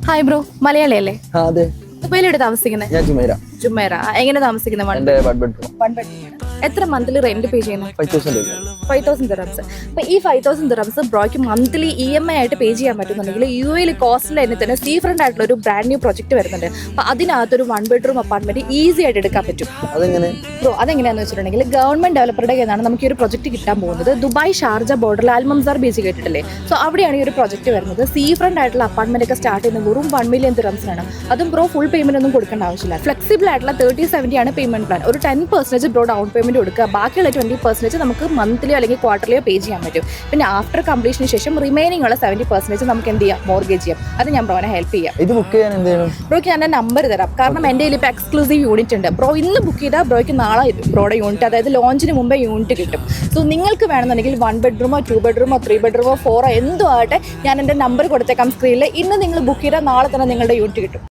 Hi bro, മലയാളിയല്ലേ? ആ അതെ, ദുബൈയിലെവിടെ താമസിക്കുന്നത്? ഞാൻ ജുമൈറ. ജുമേറ. എങ്ങനെ താമസിക്കുന്നത്? എന്റെ വൺ ബെഡ്റൂം. എത്ര മന്ത്ലി റെന്റ് പേ ചെയ്യുന്നത്? 5000 രൂപ. 5000 ദിറംസ്. അപ്പൊ ഈ 5000 ദിറംസ് ബ്രോയ്ക്ക് മന്ത്ലി EMI ആയിട്ട് പേ ചെയ്യാൻ പറ്റുന്നുണ്ടെങ്കിൽ UAE കോസ്റ്റിൽ തന്നെ സീ ഫ്രണ്ട് ആയിട്ടുള്ള ഒരു ബ്രാൻഡ് ന്യൂ പ്രൊജക്ട് വരുന്നുണ്ട്. അപ്പൊ അതിനകത്തൊരു വൺ ബെഡ്റൂം അപ്പാർട്ട്മെന്റ് ഈസി ആയിട്ട് എടുക്കാൻ പറ്റും. അതെങ്ങനെ ബ്രോ, അതെങ്ങനെയാണെന്ന് വെച്ചിട്ടുണ്ടെങ്കിൽ ഗവൺമെന്റ് ഡെവലപ്പറുടെ കയ്യിലാണ് നമുക്ക് ഈ ഒരു പ്രൊജക്ട് കിട്ടാൻ പോകുന്നത്. ദുബായ് ഷാർജ ബോർഡറിൽ അൽമംസാർ ബീച്ച് കേട്ടിട്ടില്ലേ? സോ അവിടെയാണ് ഈ ഒരു പ്രൊജക്ട് വരുന്നത്. സീ ഫ്രണ്ട് ആയിട്ടുള്ള അപ്പാർട്ട്മെന്റ് ഒക്കെ സ്റ്റാർട്ട് ചെയ്യുന്നത് വെറും 1 മില്യൺ ദിറംസിനാണ്. അതും ബ്രോ ഫുൾ പേയ്മെന്റ് ഒന്നും കൊടുക്കേണ്ട ആവശ്യമില്ല. ഫ്ലെക്സിബിൾ ആയിട്ടുള്ള 30-70 ആണ് പേയ്മെന്റ് പ്ലാൻ. ഒരു 10% ബ്രോ ഡൗൺ പേയ്മെന്റ് കൊടുക്കുക, ബാക്കിയുള്ള 20% നമുക്ക് മന്ത്ലിയോ അല്ലെങ്കിൽ ക്വാർട്ടർലിയോ പേ ചെയ്യാൻ പറ്റും. പിന്നെ ആഫ്റ്റർ കംപ്ലീഷന് ശേഷം റിമൈനിങ് ഉള്ള 70% നമുക്ക് എന്ത് ചെയ്യാം, മോർഗേജ് ചെയ്യാം. അത് ഞാൻ ബ്രോനെ ഹെൽപ്പ് ചെയ്യാം. ഇത് ബുക്ക് ചെയ്യാൻ എന്ത് ചെയ്യണം? ബ്രോയ്ക്ക് ഞാൻ നമ്പർ തരാം, കാരണം എൻ്റെ കയ്യിൽ ഇപ്പോൾ എക്സ്ക്ലൂസീവ് യൂണിറ്റ് ഉണ്ട്. ബ്രോ ഇന്ന് ബുക്ക് ചെയ്താൽ ബ്രോയ്ക്ക് നാളെ ബ്രോയുടെ യൂണിറ്റ്, അതായത് ലോഞ്ചിന് മുമ്പേ യൂണിറ്റ് കിട്ടും. സോ നിങ്ങൾക്ക് വേണമെന്നുണ്ടെങ്കിൽ 1 ബെഡ്റൂമോ 2 ബെഡ്റൂമോ 3 ബെഡ്റൂമോ 4 എന്തോ ആകട്ടെ, ഞാൻ എൻ്റെ നമ്പർ കൊടുത്തേക്കാം സ്ക്രീനിൽ. ഇന്ന് നിങ്ങൾ ബുക്ക് ചെയ്താൽ നാളെ തന്നെ നിങ്ങളുടെ യൂണിറ്റ് കിട്ടും.